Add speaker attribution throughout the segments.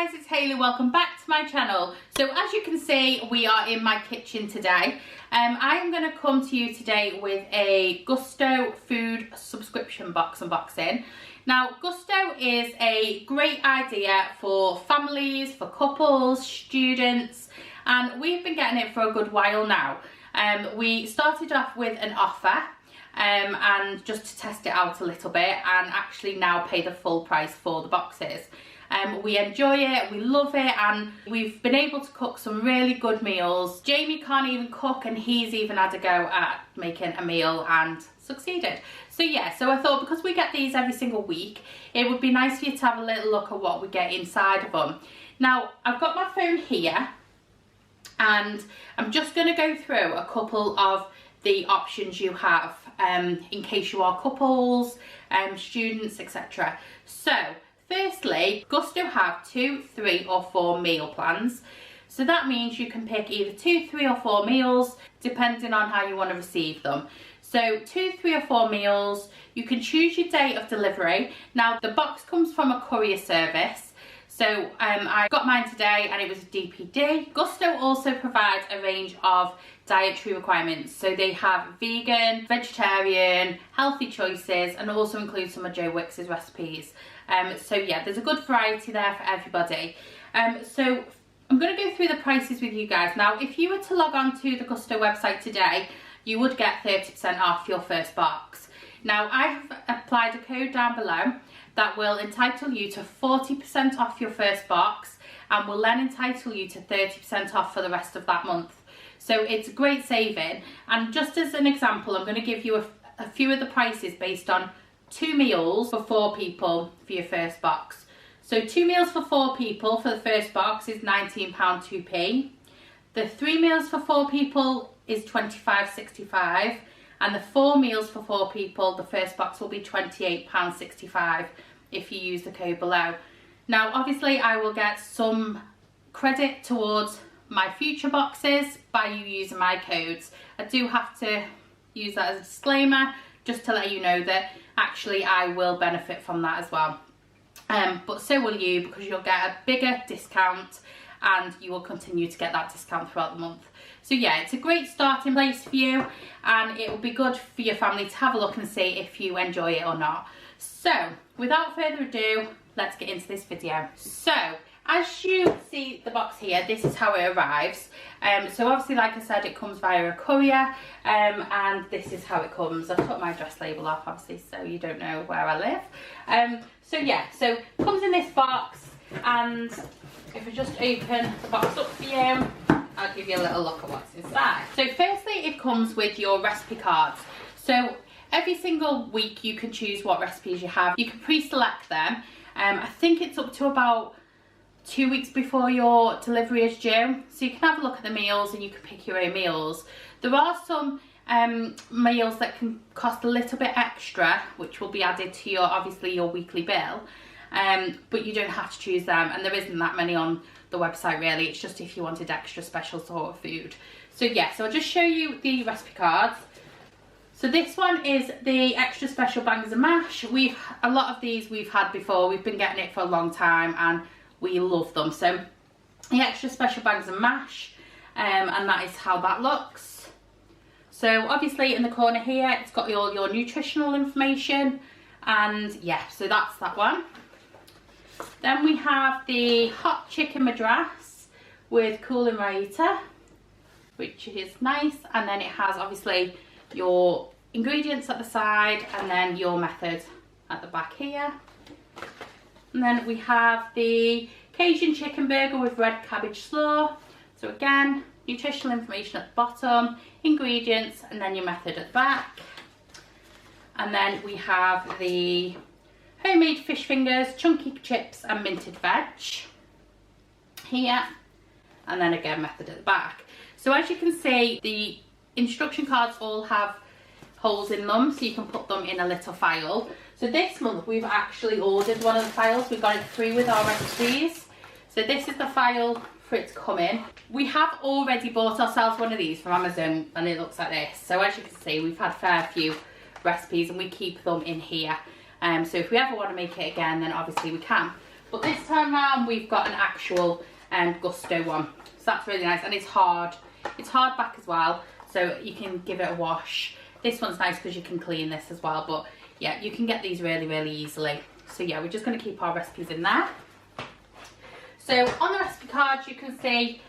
Speaker 1: guys, it's Hayley. Welcome back to my channel. So as you can see, we are in my kitchen today. I am going to come to you today with a Gousto food subscription box unboxing. Now, Gousto is a great idea for families, for couples, students, and we've been getting it for a good while now. We started off with an offer and just to test it out a little bit, and actually now pay the full price for the boxes. We enjoy it, we love it, and we've been able to cook some really good meals. Jamie can't even cook, and he's even had a go at making a meal and succeeded. So yeah, so I thought because we get these every single week, it would be nice for you to have a little look at what we get inside of them. Now, I've got my phone here, and I'm just going to go through a couple of the options you have in case you are couples, students, etc. So firstly, Gousto have 2, 3 or 4 meal plans. So that means you can pick either 2, 3 or 4 meals depending on how you want to receive them. So 2, 3 or 4 meals, you can choose your date of delivery. Now the box comes from a courier service. So I got mine today and it was a DPD. Gousto also provides a range of dietary requirements. So they have vegan, vegetarian, healthy choices, and also include some of Joe Wix's recipes. So yeah, there's a good variety there for everybody. So I'm going to go through the prices with you guys. Now, if you were to log on to the Gousto website today, you would get 30% off your first box. Now, I have applied a code down below that will entitle you to 40% off your first box and will then entitle you to 30% off for the rest of that month. So it's a great saving. And just as an example, I'm going to give you a few of the prices based on 2 meals for 4 people for your first box. So 2 meals for 4 people for the first box is £19 2p. The 3 meals for 4 people is £25.65. And the 4 meals for 4 people, the first box will be £28.65 if you use the code below. Now, obviously, I will get some credit towards my future boxes by you using my codes. I do have to use that as a disclaimer, just to let you know that actually I will benefit from that as well. But so will you, because you'll get a bigger discount and you will continue to get that discount throughout the month. So yeah, it's a great starting place for you, and it will be good for your family to have a look and see if you enjoy it or not. So without further ado, let's get into this video. So as you see the box here, this is how it arrives. So obviously, like I said, it comes via a courier, and this is how it comes. I've put my address label off, obviously, so you don't know where I live. So yeah, so it comes in this box, and if I just open the box up for you, I'll give you a little look at what's inside. So firstly, it comes with your recipe cards. So every single week you can choose what recipes you have. You can pre-select them. I think it's up to about 2 weeks before your delivery is due. So you can have a look at the meals and you can pick your own meals. There are some meals that can cost a little bit extra, which will be added to your, obviously, your weekly bill. But you don't have to choose them, and there isn't that many on the website really. It's just if you wanted extra special sort of food. So yeah, so I'll just show you the recipe cards. So this one is the extra special bangers and mash. A lot of these we've had before. We've been getting it for a long time and we love them. So the extra special bangers and mash, and that is how that looks. So obviously in the corner here, it's got all your nutritional information, and yeah, so that's that one. Then we have the hot chicken madras with cooling raita, which is nice, and then it has obviously your ingredients at the side and then your method at the back here. And then we have the Cajun chicken burger with red cabbage slaw. So again, nutritional information at the bottom, ingredients, and then your method at the back. And then we have the homemade fish fingers, chunky chips and minted veg here, and then again method at the back. So as you can see, the instruction cards all have holes in them, so you can put them in a little file. So this month we've actually ordered one of the files. We got it free with our recipes. So this is the file for it to come in. We have already bought ourselves one of these from Amazon, and it looks like this. So as you can see, we've had a fair few recipes and we keep them in here. So if we ever want to make it again, then obviously we can. But this time around we've got an actual Gousto one. So that's really nice, and it's hard. It's hard back as well, so you can give it a wash. This one's nice because you can clean this as well, but yeah, you can get these really, really easily. So yeah, we're just going to keep our recipes in there. So on the recipe cards you can see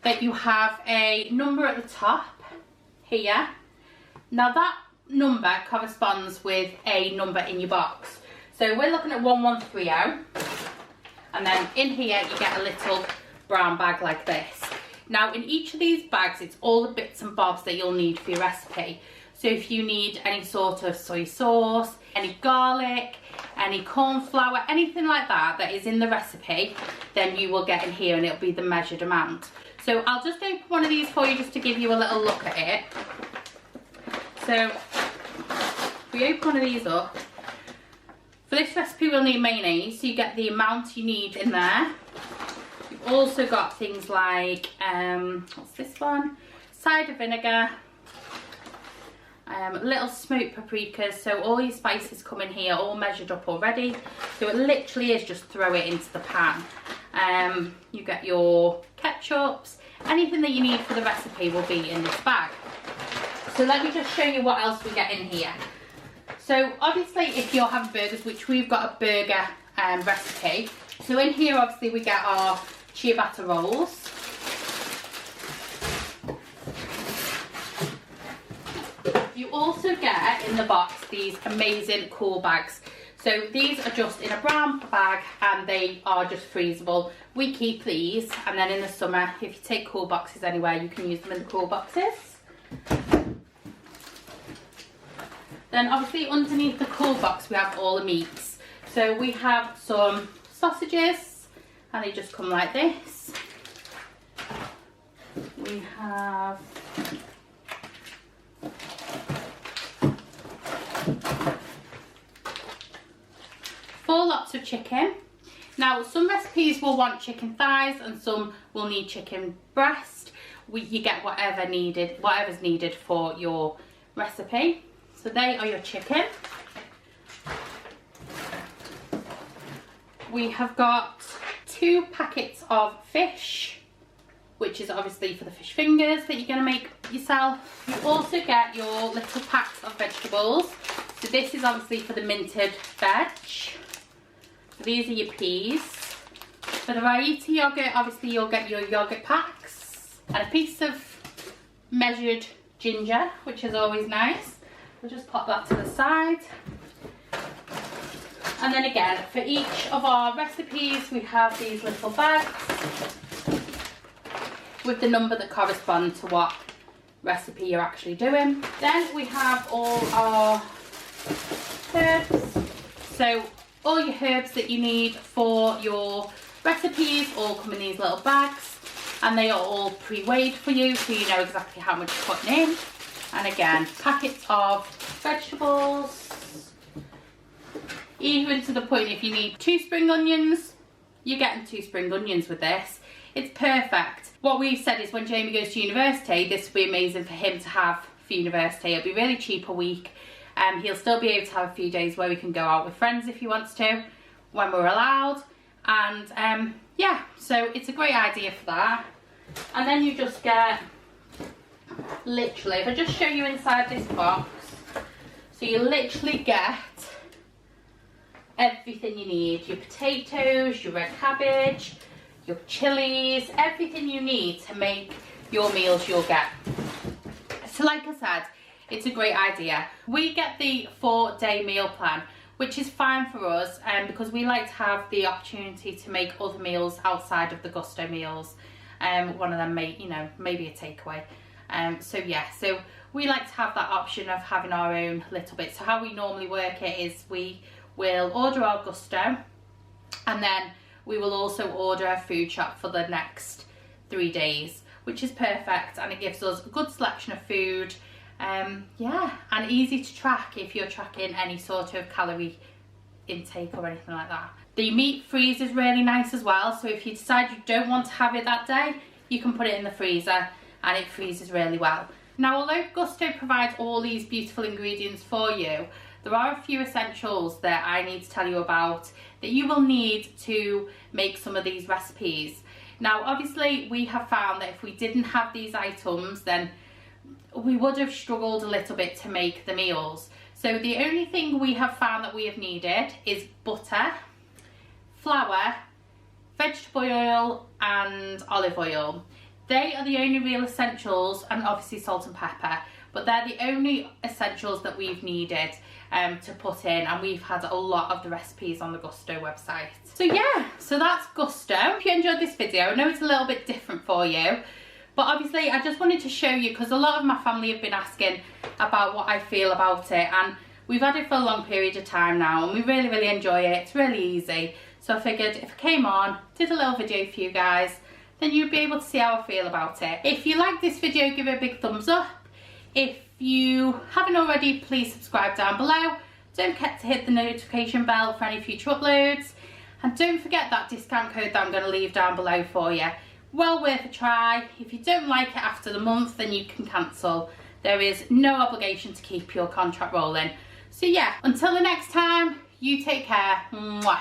Speaker 1: that you have a number at the top here. Now that number corresponds with a number in your box. So we're looking at 1130, and then in here you get a little brown bag like this. Now in each of these bags it's all the bits and bobs that you'll need for your recipe. So if you need any sort of soy sauce, any garlic, any corn flour, anything like that that is in the recipe, then you will get in here, and it'll be the measured amount. So I'll just open one of these for you just to give you a little look at it. So if we open one of these up, for this recipe we'll need mayonnaise, so you get the amount you need in there. You've also got things like, what's this one? Cider vinegar, little smoked paprikas, so all your spices come in here all measured up already. So it literally is just throw it into the pan. You get your ketchups, anything that you need for the recipe will be in this bag. So let me just show you what else we get in here. So obviously if you're having burgers, which we've got a burger recipe, so in here obviously we get our ciabatta rolls. You also get in the box these amazing cool bags. So these are just in a brown bag and they are just freezable. We keep these, and then in the summer, if you take cool boxes anywhere, you can use them in the cool boxes. Then obviously underneath the cool box we have all the meats. So we have some sausages, and they just come like this. We have four lots of chicken. Now some recipes will want chicken thighs and some will need chicken breast. You get whatever's needed for your recipe. So they are your chicken. We have got 2 packets of fish, which is obviously for the fish fingers that you're going to make yourself. You also get your little packs of vegetables. So this is obviously for the minted veg. So these are your peas. For the Raita yogurt, obviously you'll get your yogurt packs and a piece of measured ginger, which is always nice. We'll just pop that to the side. And then again, for each of our recipes, we have these little bags with the number that corresponds to what recipe you're actually doing. Then we have all our herbs. So all your herbs that you need for your recipes all come in these little bags, and they are all pre-weighed for you, so you know exactly how much you're putting in. And again, packets of vegetables, even to the point if you need 2 spring onions, you're getting 2 spring onions with this. It's perfect. What we've said is when Jamie goes to university, this will be amazing for him to have for university. It'll be really cheap a week. He'll still be able to have a few days where we can go out with friends if he wants to, when we're allowed. And yeah, so it's a great idea for that. And then you just get, literally, if I just show you inside this box, so you literally get everything you need. Your potatoes, your red cabbage, your chilies, everything you need to make your meals you'll get. So like I said, it's a great idea. We get the 4-day meal plan, which is fine for us because we like to have the opportunity to make other meals outside of the Gousto meals. One of them maybe a takeaway. So yeah, so we like to have that option of having our own little bit. So how we normally work it is we will order our Gousto, and then we will also order a food shop for the next 3 days, which is perfect, and it gives us a good selection of food. Yeah, and easy to track if you're tracking any sort of calorie intake or anything like that. The meat freeze is really nice as well, so if you decide you don't want to have it that day, you can put it in the freezer and it freezes really well. Now, although Gousto provides all these beautiful ingredients for you, there are a few essentials that I need to tell you about that you will need to make some of these recipes. Now obviously we have found that if we didn't have these items, then we would have struggled a little bit to make the meals. So the only thing we have found that we have needed is butter, flour, vegetable oil and olive oil. They are the only real essentials, and obviously salt and pepper, but they're the only essentials that we've needed to put in, and we've had a lot of the recipes on the Gousto website. So yeah, so that's Gousto. If you enjoyed this video, I know it's a little bit different for you, but obviously I just wanted to show you because a lot of my family have been asking about what I feel about it, and we've had it for a long period of time now and we really enjoy it. It's really easy. So I figured if I came on, did a little video for you guys, then you'd be able to see how I feel about it. If you like this video, give it a big thumbs up. If you haven't already, please subscribe down below. Don't forget to hit the notification bell for any future uploads. And don't forget that discount code that I'm going to leave down below for you. Well worth a try. If you don't like it after the month, then you can cancel. There is no obligation to keep your contract rolling. So yeah, until the next time, you take care. Mwah.